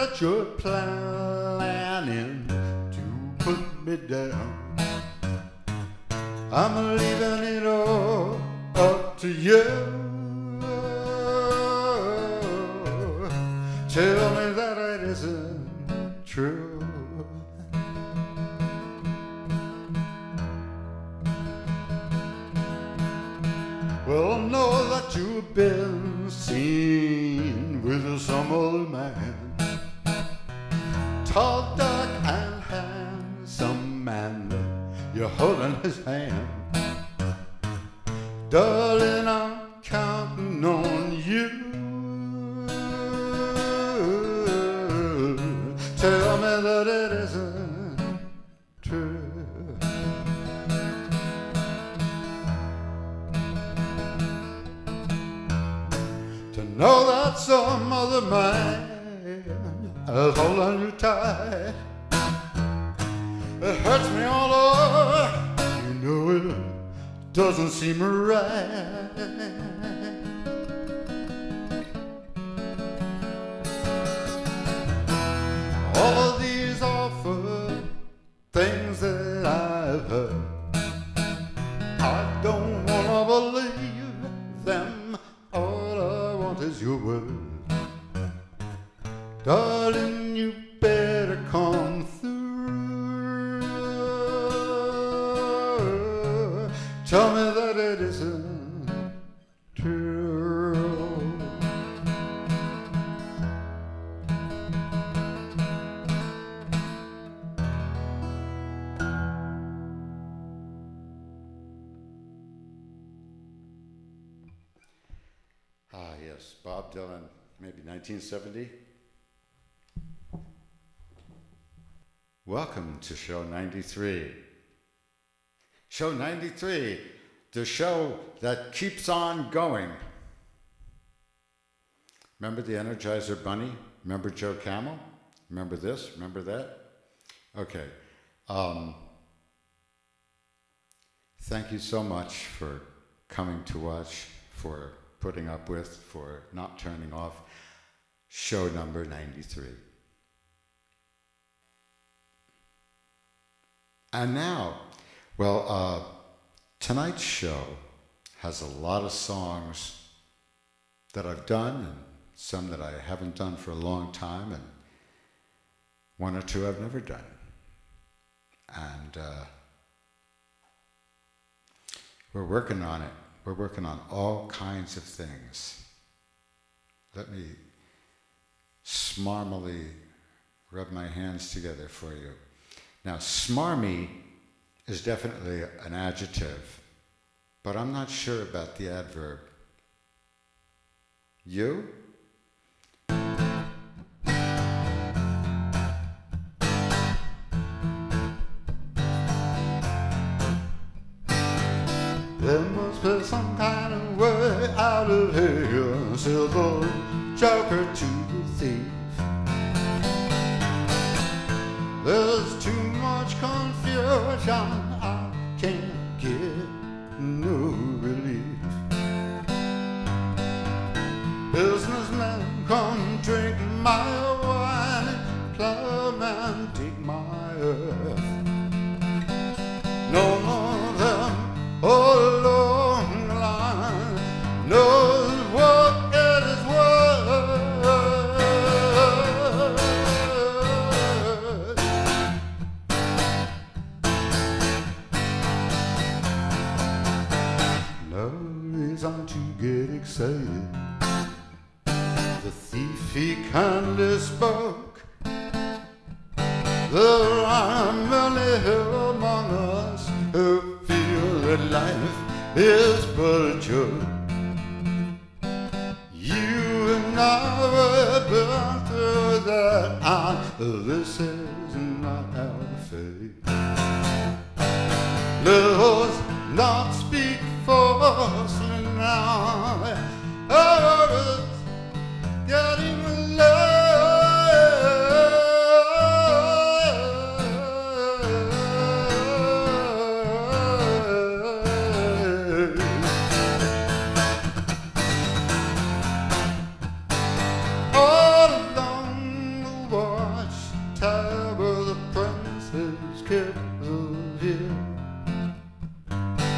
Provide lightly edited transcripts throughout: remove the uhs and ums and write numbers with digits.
that you're planning to put me down. I'm leaving it all up to you. Tell me that it isn't true. Well, I know that you've been seen with some other man, tall, dark, and handsome man. You're holding his hand. Darling, I'm counting on you. Tell me that it isn't true. Know that some other man is holding you tight. It hurts me all over. You know it doesn't seem right. All these awful things that I've heard, I don't wanna believe them. Is your word. Darling, you better come through. Tell me that it isn't true. Ah, yes, Bob Dylan, maybe 1970. Welcome to show 93. Show 93, the show that keeps on going. Remember the Energizer Bunny? Remember Joe Camel? Remember this? Remember that? Okay. Thank you so much for coming to watch, for putting up with, for not turning off show number 93. And now, well, tonight's show has a lot of songs that I've done and some that I haven't done for a long time, and one or two I've never done. And we're working on it. We're working on all kinds of things. Let me smarmily rub my hands together for you. Now, smarmy is definitely an adjective, but I'm not sure about the adverb. You? There must be some kind of way out of here, said the joker to the thief. There's too much confusion, I can't get no relief. Businessmen come drink my wine, plowmen dig my earth. None of them along the line knows what it is worth. No reason to get excited. The thief, he kindly spoke. There are many here among us who feel that life is but a joke. You and I have been through that, and this is not our fate. Let us not speak falsely now. Oh, it's getting late.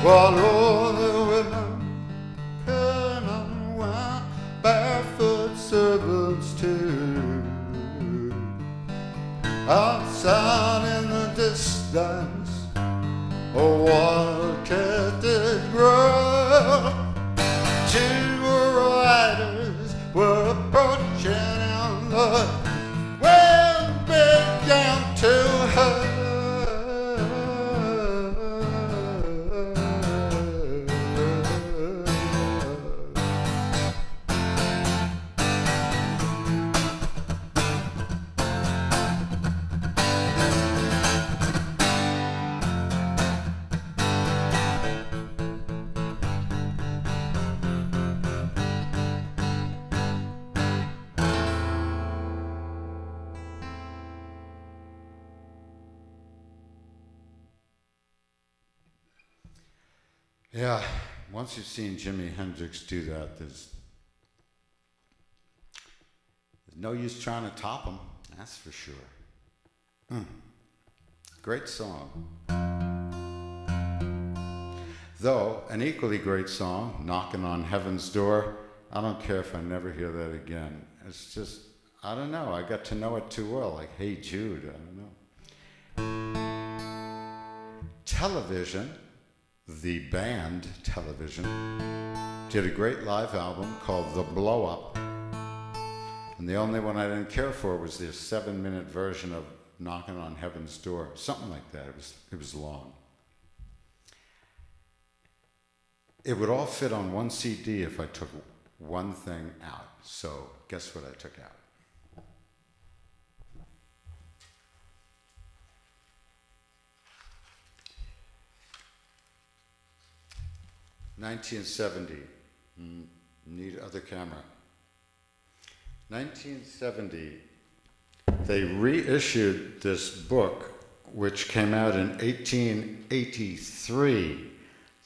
While all the women came and went, barefoot servants too. Outside in the distance, a wild cat did grow. Two riders were approaching and the wind began to hurl. Yeah, once you've seen Jimi Hendrix do that, there's no use trying to top him, that's for sure. Great song. Though, an equally great song, Knocking on Heaven's Door, I don't care if I never hear that again. It's just, I don't know, I got to know it too well, like Hey Jude, I don't know. Television, the band Television, did a great live album called The Blow Up. And the only one I didn't care for was their 7-minute version of Knocking on Heaven's Door, something like that. It was long. It would all fit on one CD if I took one thing out. So guess what I took out? $1970. Need other camera. 1970. They reissued this book, which came out in 1883.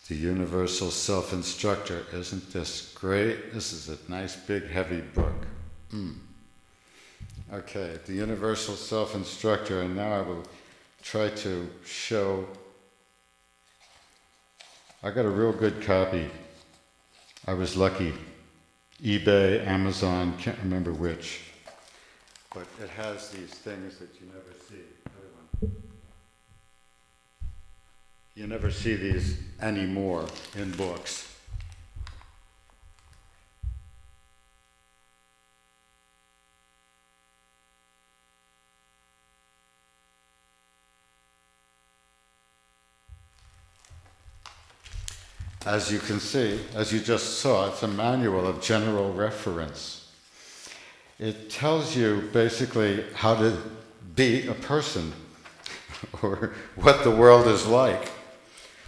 The Universal Self-Instructor. Isn't this great? This is a nice, big, heavy book. Okay, the Universal Self-Instructor, and now I will try to show. I got a real good copy. I was lucky. eBay, Amazon, can't remember which. But it has these things that you never see. You never see these anymore in books. As you can see, as you just saw, it's a manual of general reference. It tells you basically how to be a person, or what the world is like,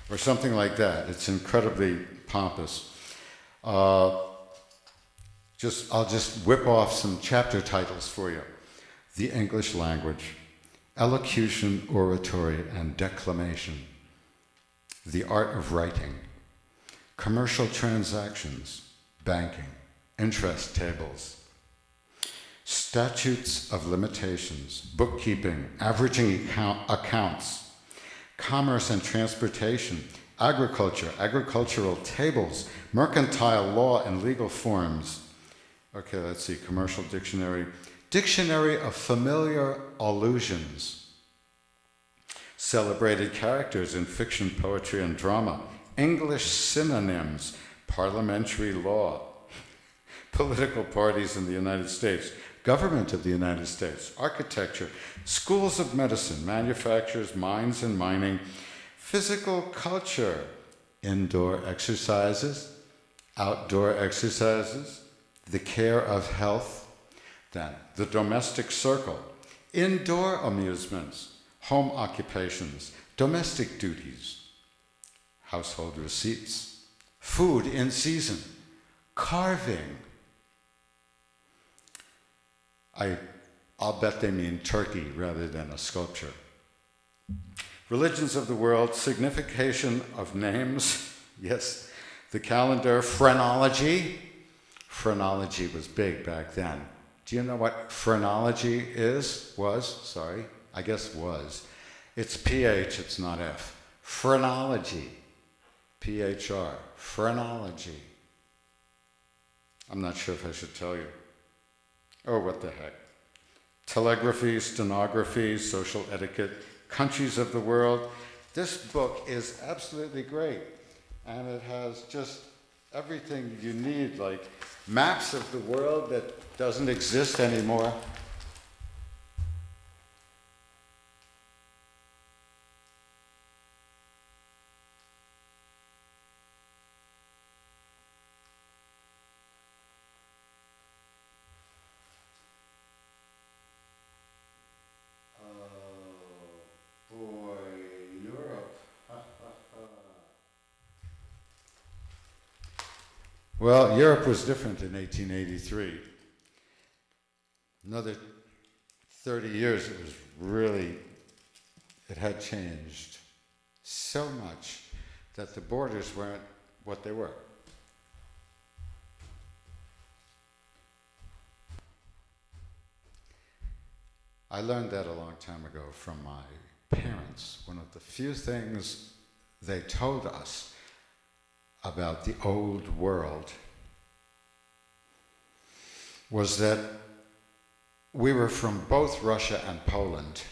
or something like that. It's incredibly pompous. I'll just whip off some chapter titles for you. The English language, elocution, oratory, and declamation. The art of writing. Commercial transactions, banking, interest tables, statutes of limitations, bookkeeping, averaging accounts, commerce and transportation, agriculture, agricultural tables, mercantile law and legal forms. Okay, let's see, commercial dictionary, dictionary of familiar allusions, celebrated characters in fiction, poetry, and drama, English synonyms, parliamentary law, political parties in the United States, government of the United States, architecture, schools of medicine, manufacturers, mines and mining, physical culture, indoor exercises, outdoor exercises, the care of health, then the domestic circle, indoor amusements, home occupations, domestic duties, household receipts, food in season, carving. I'll bet they mean turkey rather than a sculpture. Religions of the world, signification of names, yes, the calendar, phrenology. Phrenology was big back then. Do you know what phrenology is? Was. It's PH, it's not F. Phrenology. PHR, phrenology. I'm not sure if I should tell you. Oh, what the heck. Telegraphy, stenography, social etiquette, countries of the world. This book is absolutely great. And it has just everything you need, like maps of the world that doesn't exist anymore. Well, Europe was different in 1883. Another 30 years, it had changed so much that the borders weren't what they were. I learned that a long time ago from my parents. One of the few things they told us about the old world was that we were from both Russia and Poland,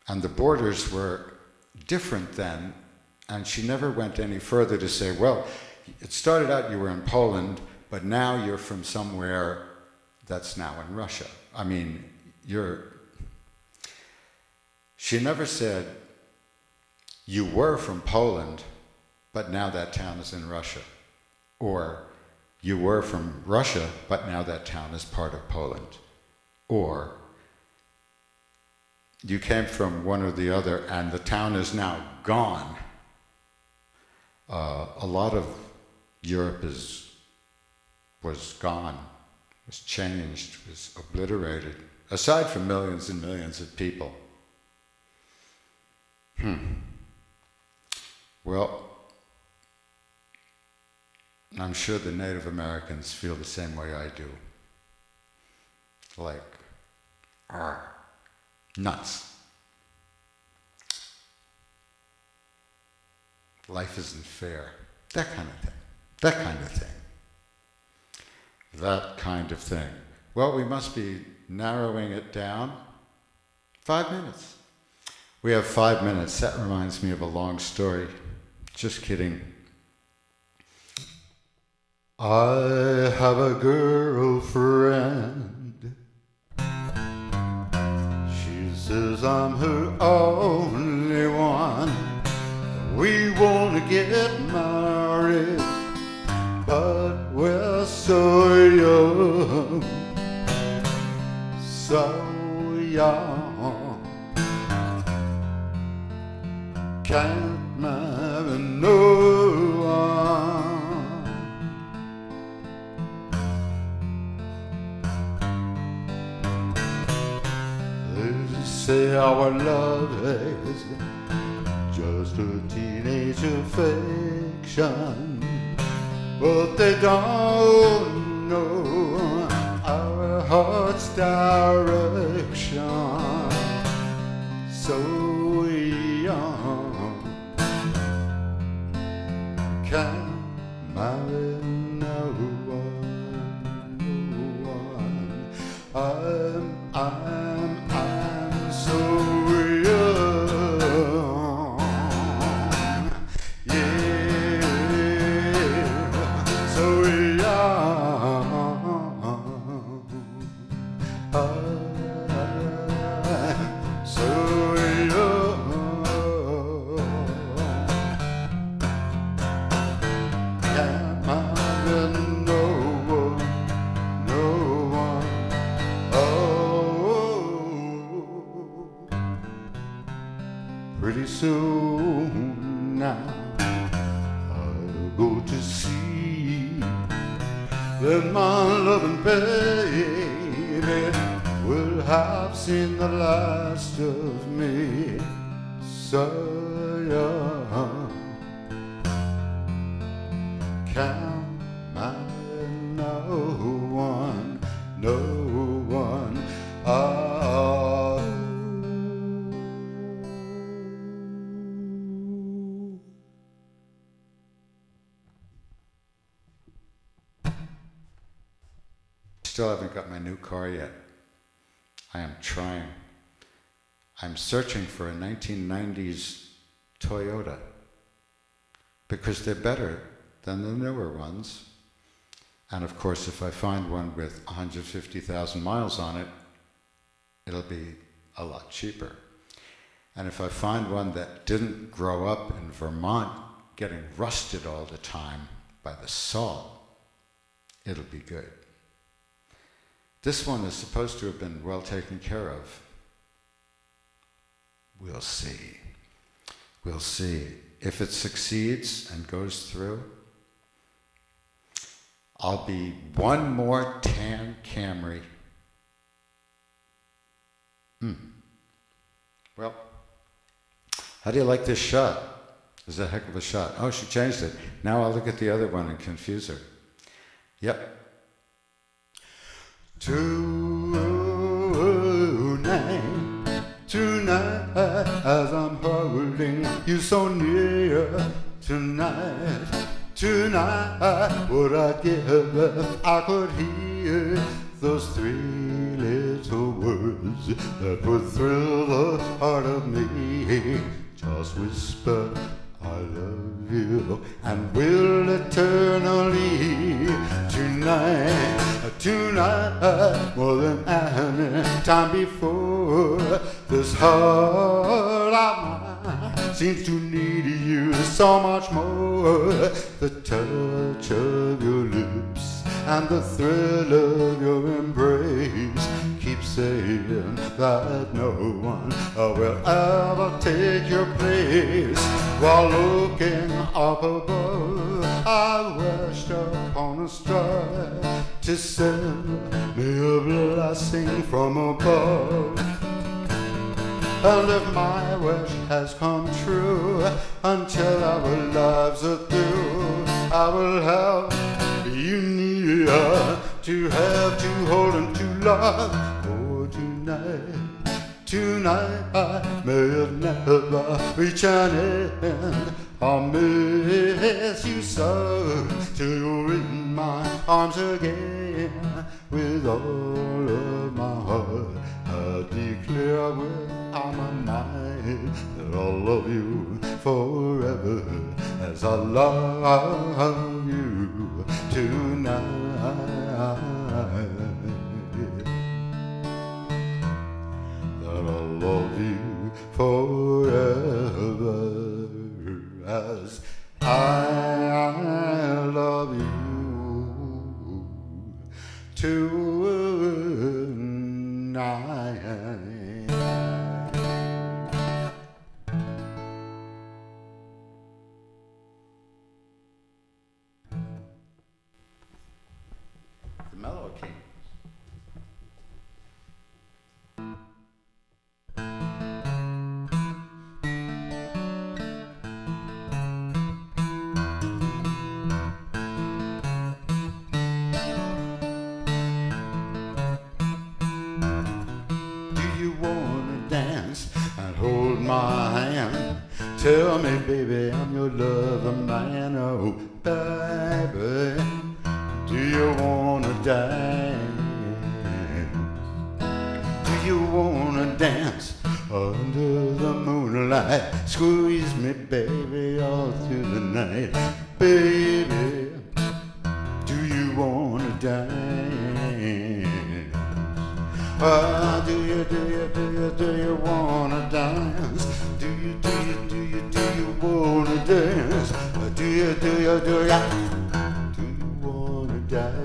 and the borders were different then, and she never went any further to say, well, it started out you were in Poland, but now you're from somewhere that's now in Russia. I mean, she never said, you were from Poland, but now that town is in Russia. Or, you were from Russia, but now that town is part of Poland. Or, you came from one or the other, and the town is now gone. A lot of Europe was gone, was changed, was obliterated, aside from millions and millions of people. Well, I'm sure the Native Americans feel the same way I do. Like, nuts. Life isn't fair. That kind of thing. That kind of thing. That kind of thing. Well, we must be narrowing it down. 5 minutes. We have 5 minutes. That reminds me of a long story. Just kidding. I have a girlfriend. She says I'm her only one. We want to get married, but we're so young, so young. Can't marry no one. They say our love is just a teenage affection, but they don't know our heart's direction. So young, can't marry no one, no one. I'm so young, yeah, so young, so young, can't marry no one, no one. Pretty soon now I'll go to sea. Then my loving baby will have seen the last of me. So young, can't marry no one, no one. still haven't got my new car yet. I am trying. I'm searching for a 1990s Toyota because they're better than the newer ones. And of course, if I find one with 150,000 miles on it, it'll be a lot cheaper. And if I find one that didn't grow up in Vermont getting rusted all the time by the salt, it'll be good. This one is supposed to have been well taken care of. We'll see. We'll see. If it succeeds and goes through, I'll be one more tan Camry. Well, how do you like this shot? It's a heck of a shot. Oh, she changed it. Now I'll look at the other one and confuse her. Yep. Tonight, as I'm holding you so near. Tonight, would I give if I could hear those three little words that would thrill the heart of me. Just whisper, I love you, and will eternally. Tonight, more than any time before, this heart of mine seems to need you so much more. The touch of your lips and the thrill of your embrace keep saying that no one will ever take your place. While looking up above, I wished upon a star to send me a blessing from above. And if my wish has come true, until our lives are through, I will have you near, to have, to hold, and to love. Oh, tonight, I may never reach an end. I'll miss you so, till you're in my arms again. With all of my heart, I declare without my mind that I'll love you forever, as I love you tonight. That I'll love you forever, as I love you tonight. The Mello-Kings. Hold my hand, tell me, baby, I'm your lover man. Oh, baby, do you wanna dance? Do you wanna dance under the moonlight? Squeeze me, baby, all through the night. Baby, do you wanna dance? Do you wanna dance? Do you wanna dance? Do you wanna dance?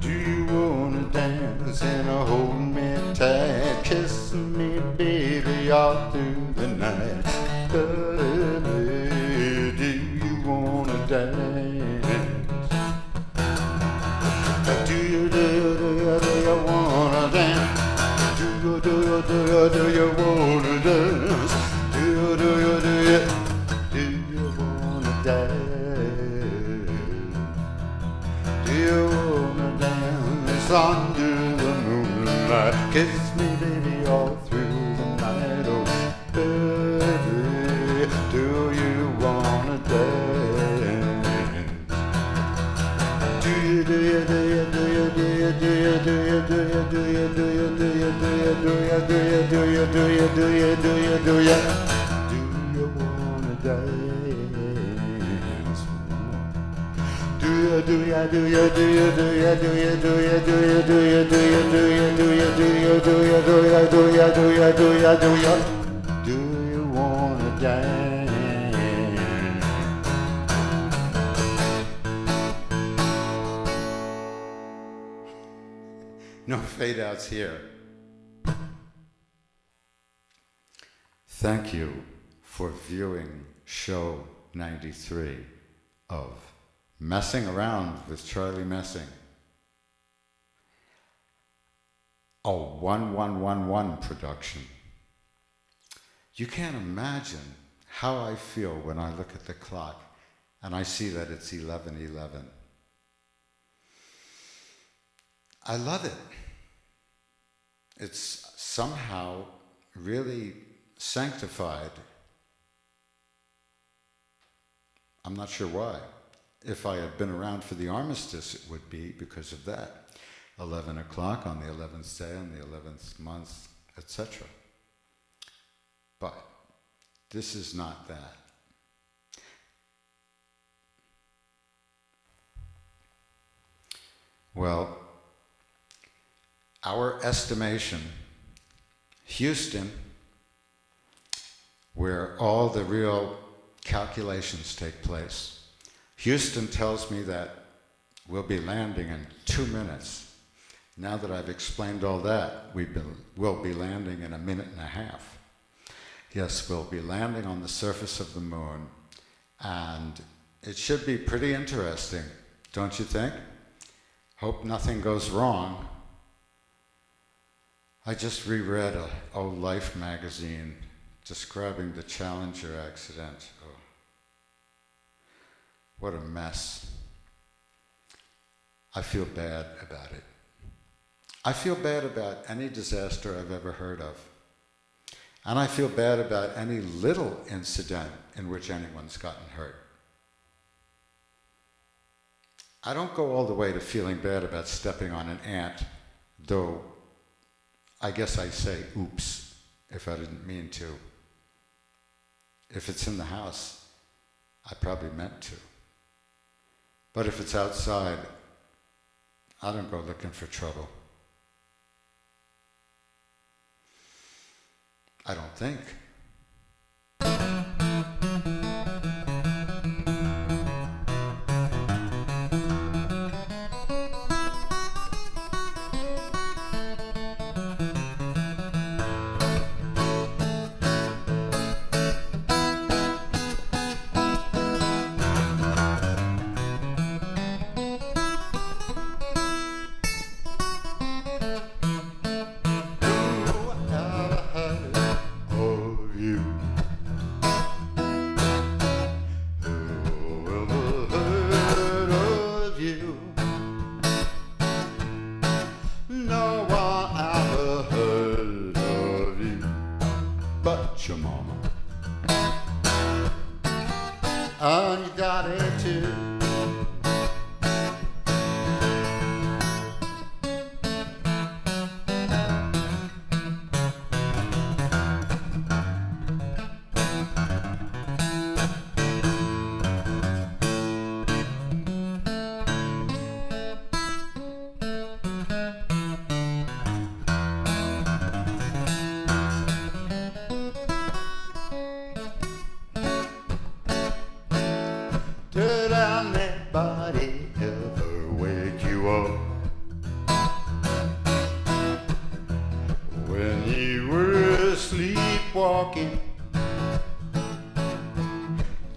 Do you wanna dance and hold me tight, kiss me, baby, all through the night? Baby, do you wanna dance? Do you wanna dance? Do you wanna dance? Do you wanna dance? Do you wanna dance under the moonlight? Kiss me, baby, all through the night. Oh, baby, do you wanna dance? Do you No fade outs here. Thank you for viewing show 93 of Messing Around with Charlie Messing. A 1111 production. You can't imagine how I feel when I look at the clock and I see that it's 11:11. I love it. It's somehow really sanctified. I'm not sure why. If I had been around for the armistice, it would be because of that. 11 o'clock on the 11th day, on the 11th month, etc. But this is not that. Well, our estimation, Houston, where all the real calculations take place, Houston tells me that we'll be landing in 2 minutes. Now that I've explained all that, we'll be landing in 1.5 minutes. Yes, we'll be landing on the surface of the moon, and it should be pretty interesting, don't you think? Hope nothing goes wrong. I just reread an old Life magazine describing the Challenger accident. Oh, what a mess. I feel bad about it. I feel bad about any disaster I've ever heard of. And I feel bad about any little incident in which anyone's gotten hurt. I don't go all the way to feeling bad about stepping on an ant, though I guess I say oops if I didn't mean to. If it's in the house, I probably meant to. But if it's outside, I don't go looking for trouble. I don't think. Did anybody ever wake you up when you were sleepwalking?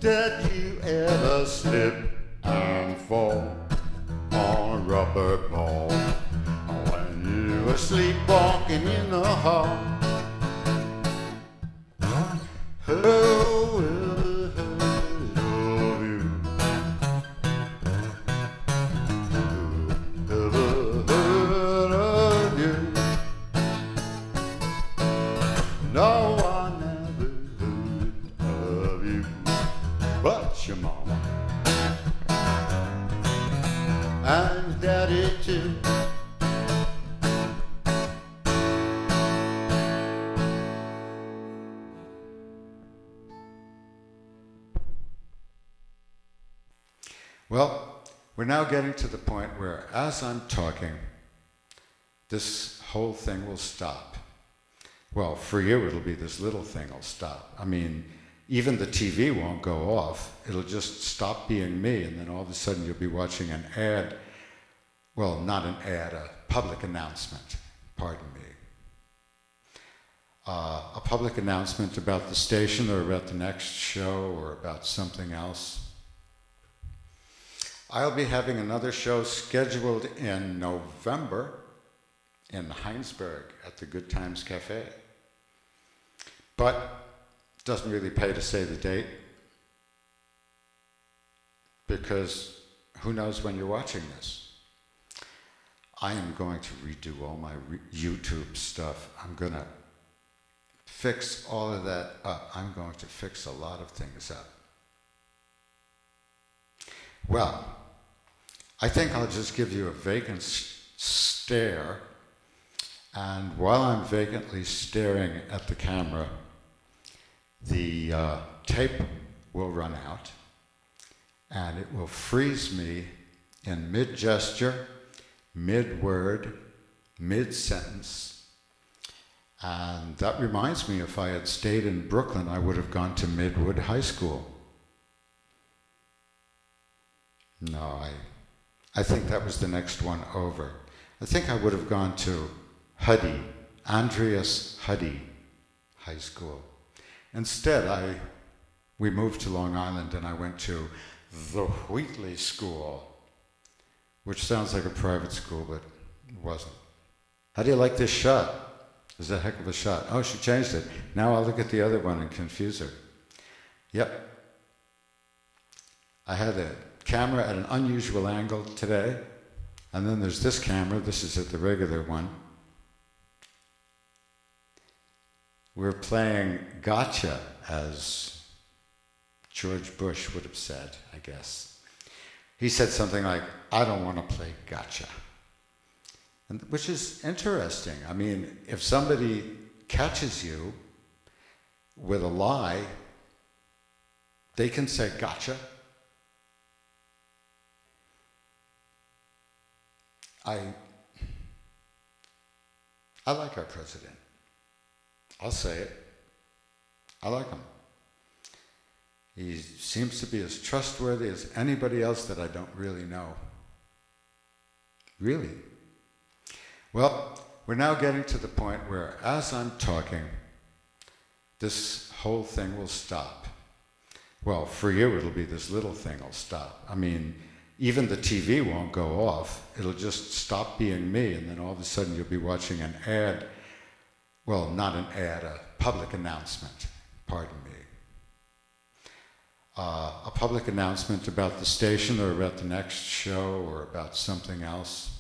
Did you ever slip and fall on a rubber ball when you were sleepwalking in the hall? Well, we're now getting to the point where, as I'm talking, this whole thing will stop. Well, for you, it'll be this little thing will stop. I mean, even the TV won't go off. It'll just stop being me, and then all of a sudden you'll be watching an ad. Well, not an ad, a public announcement. Pardon me. A public announcement about the station or about the next show or about something else. I'll be having another show scheduled in November in Heinsberg at the Good Times Cafe. But it doesn't really pay to say the date, because who knows when you're watching this. I am going to redo all my YouTube stuff. I'm going to fix all of that up. I'm going to fix a lot of things up. Well, I think I'll just give you a vacant stare, and while I'm vacantly staring at the camera, the tape will run out, and it will freeze me in mid-gesture, mid-word, mid-sentence. And that reminds me, if I had stayed in Brooklyn, I would have gone to Midwood High School. No, I think that was the next one over. I think I would have gone to Huddy, Andreas Huddy High School. Instead, we moved to Long Island and I went to the Wheatley School, which sounds like a private school, but it wasn't. How do you like this shot? It's a heck of a shot. Oh, she changed it. Now I'll look at the other one and confuse her. Yep. I had a camera at an unusual angle today, and then there's this camera. This is at the regular one. We're playing gotcha, as George Bush would have said, I guess. He said something like, "I don't want to play gotcha." And, which is interesting. I mean, if somebody catches you with a lie, they can say gotcha. I like our president. I'll say it. I like him. He seems to be as trustworthy as anybody else that I don't really know. Really. Well, we're now getting to the point where, as I'm talking, this whole thing will stop. Well, for you, it'll be this little thing will stop. I mean, even the TV won't go off. It'll just stop being me, and then all of a sudden you'll be watching an ad. Well, not an ad, a public announcement. Pardon me. A public announcement about the station or about the next show or about something else.